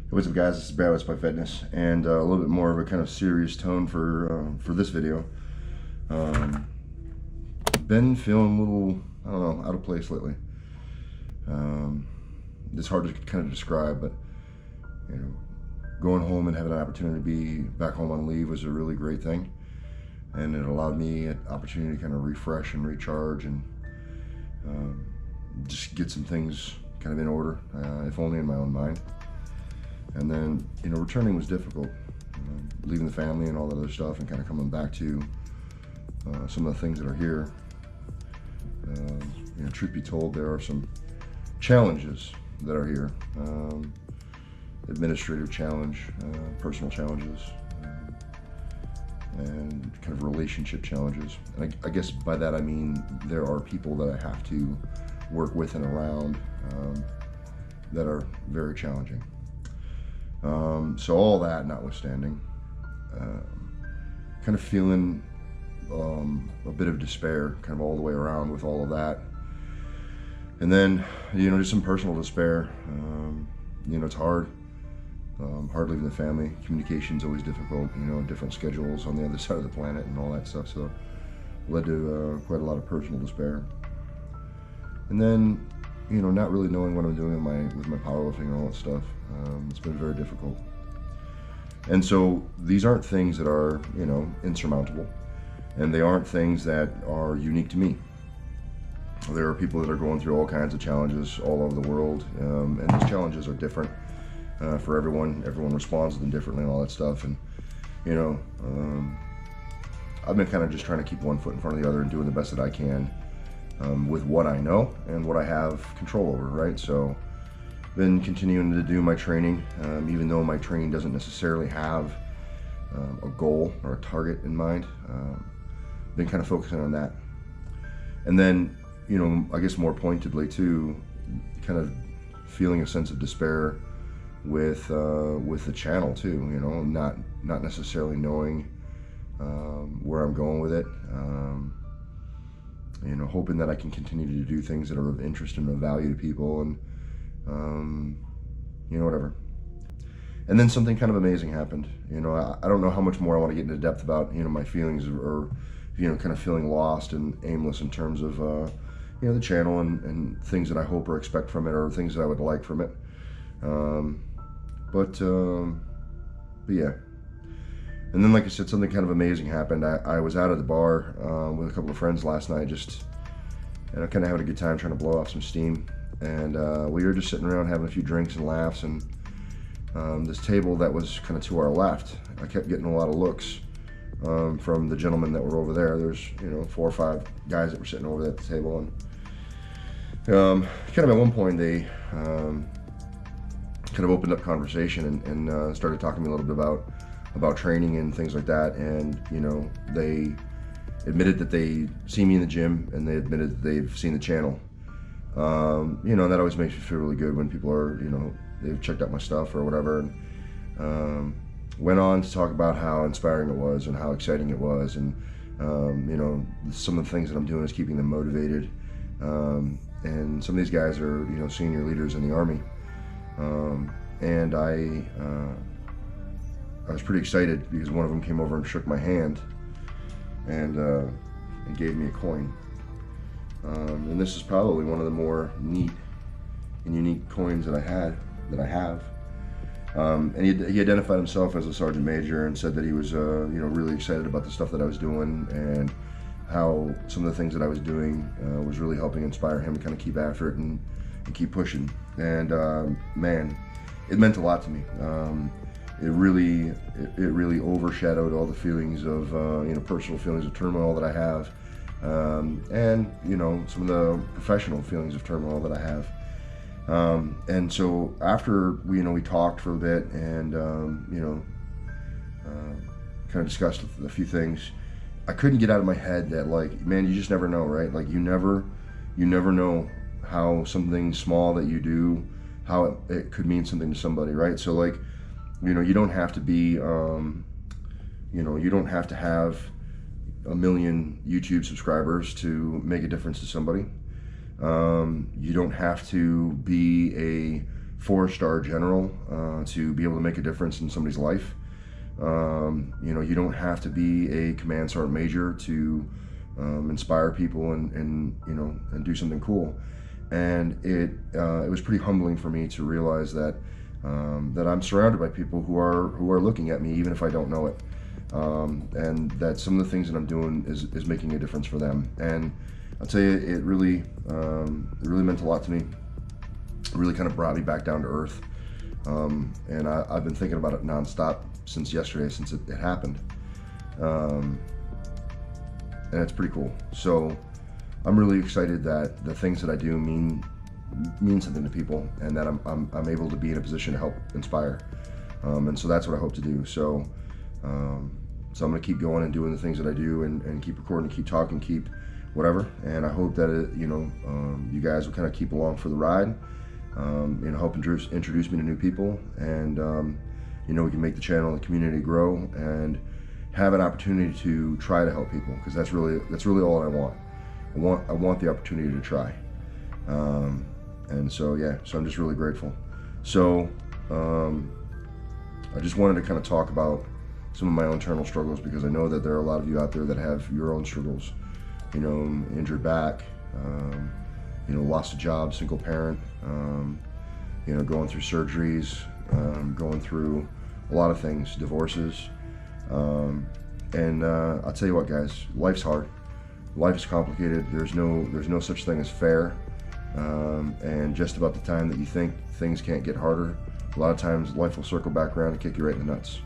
What's up, guys? This is Brad with By Fitness, and a little bit more of a kind of serious tone for this video. Been feeling a little, I don't know, out of place lately. It's hard to kind of describe, but you know, going home and having an opportunity to be back home on leave was a really great thing, and it allowed me an opportunity to kind of refresh and recharge and just get some things kind of in order, if only in my own mind. And then, returning was difficult, leaving the family and all that other stuff, and kind of coming back to some of the things that are here. Truth be told, there are some challenges that are here. Administrative challenge, personal challenges, and kind of relationship challenges. And I guess by that I mean there are people that I have to work with and around that are very challenging. So all that notwithstanding, kind of feeling a bit of despair kind of all the way around with all of that. And then, just some personal despair. It's hard. Hard leaving the family. Communication's always difficult, different schedules on the other side of the planet and all that stuff. So it led to quite a lot of personal despair. And then, not really knowing what I'm doing with my powerlifting and all that stuff. It's been very difficult. And so these aren't things that are, insurmountable, and they aren't things that are unique to me. There are people that are going through all kinds of challenges all over the world, and these challenges are different for everyone. Everyone responds to them differently and all that stuff. And, I've been kind of just trying to keep one foot in front of the other and doing the best that I can with what I know and what I have control over, right? So been continuing to do my training, even though my training doesn't necessarily have a goal or a target in mind. Been kind of focusing on that. And then, I guess more pointedly too, kind of feeling a sense of despair with the channel too, not necessarily knowing where I'm going with it. Hoping that I can continue to do things that are of interest and of value to people, and whatever. And then something kind of amazing happened. I don't know how much more I want to get into depth about, my feelings, or kind of feeling lost and aimless in terms of, the channel and things that I hope or expect from it, or things that I would like from it. But yeah. And then, like I said, something kind of amazing happened. I was out at the bar with a couple of friends last night, and kind of having a good time trying to blow off some steam. And we were just sitting around having a few drinks and laughs, and this table that was kind of to our left, I kept getting a lot of looks from the gentlemen that were over there. There's 4 or 5 guys that were sitting over there at the table, and kind of at one point they kind of opened up conversation and started talking to me a little bit about training and things like that. And they admitted that they see me in the gym, and they admitted that they've seen the channel. And that always makes me feel really good when people are, they've checked out my stuff or whatever. And went on to talk about how inspiring it was and how exciting it was, and some of the things that I'm doing is keeping them motivated. And some of these guys are senior leaders in the Army, and I was pretty excited because one of them came over and shook my hand and gave me a coin. And this is probably one of the more neat and unique coins that I have. And he identified himself as a sergeant major and said that he was really excited about the stuff that I was doing, and how some of the things that I was doing was really helping inspire him to kind of keep after it and keep pushing. And man, it meant a lot to me. It really overshadowed all the feelings of personal feelings of turmoil that I have, and some of the professional feelings of turmoil that I have. And so after we talked for a bit and kind of discussed a few things, I couldn't get out of my head that, like, man, you just never know, right? Like, you never know how something small that you do, how it could mean something to somebody, right? So, like, you don't have to be, you don't have to have 1 million YouTube subscribers to make a difference to somebody. You don't have to be a 4-star general to be able to make a difference in somebody's life. You know, you don't have to be a command sergeant major to inspire people and you know, and do something cool. And it was pretty humbling for me to realize that that I'm surrounded by people who are looking at me even if I don't know it, and that some of the things that I'm doing is making a difference for them. And I'll tell you, it really meant a lot to me. It really kind of brought me back down to earth, and I've been thinking about it nonstop since yesterday, since it happened, and it's pretty cool. So I'm really excited that the things that I do mean something to people, and that I'm able to be in a position to help inspire, and so that's what I hope to do. So so I'm gonna keep going and doing the things that I do, and keep recording, keep talking, keep whatever. And I hope that you know, you guys will kind of keep along for the ride, you know, help introduce me to new people, and you know, we can make the channel and the community grow and have an opportunity to try to help people, because that's really all I want. I want the opportunity to try, and so yeah, so I'm just really grateful. So I just wanted to kind of talk about some of my own internal struggles, because I know that there are a lot of you out there that have your own struggles. You know, injured back, you know, lost a job, single parent, you know, going through surgeries, going through a lot of things, divorces, and I'll tell you what, guys, life's hard. Life is complicated. There's no such thing as fair, and just about the time that you think things can't get harder, a lot of times life will circle back around and kick you right in the nuts.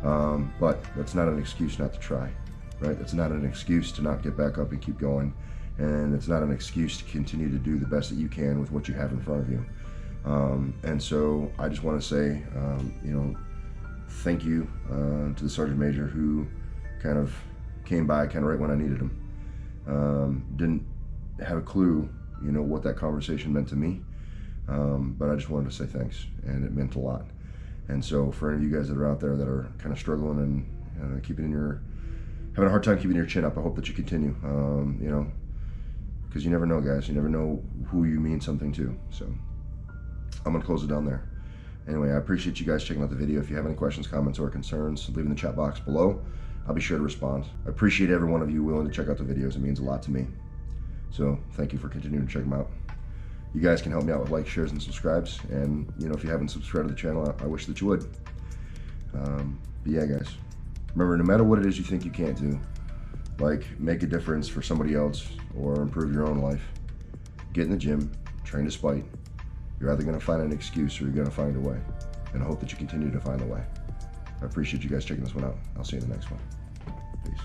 But that's not an excuse not to try, right? It's not an excuse to not get back up and keep going, and it's not an excuse to continue to do the best that you can with what you have in front of you. And so I just want to say, you know, thank you to the Sergeant Major who kind of came by kind of right when I needed him. Didn't have a clue, you know, what that conversation meant to me, but I just wanted to say thanks, and it meant a lot. And so for any of you guys that are out there that are kind of struggling and having a hard time keeping your chin up, I hope that you continue, you know, because you never know, guys. You never know who you mean something to. So I'm gonna close it down there. Anyway, I appreciate you guys checking out the video. If you have any questions, comments, or concerns, leave in the chat box below. I'll be sure to respond. I appreciate every one of you willing to check out the videos. It means a lot to me. So thank you for continuing to check them out. You guys can help me out with likes, shares, and subscribes. And you know, if you haven't subscribed to the channel, I wish that you would. But yeah, guys, remember, no matter what it is you think you can't do, like make a difference for somebody else or improve your own life, get in the gym, train to spite. You're either going to find an excuse or you're going to find a way. And I hope that you continue to find a way. I appreciate you guys checking this one out. I'll see you in the next one. Peace.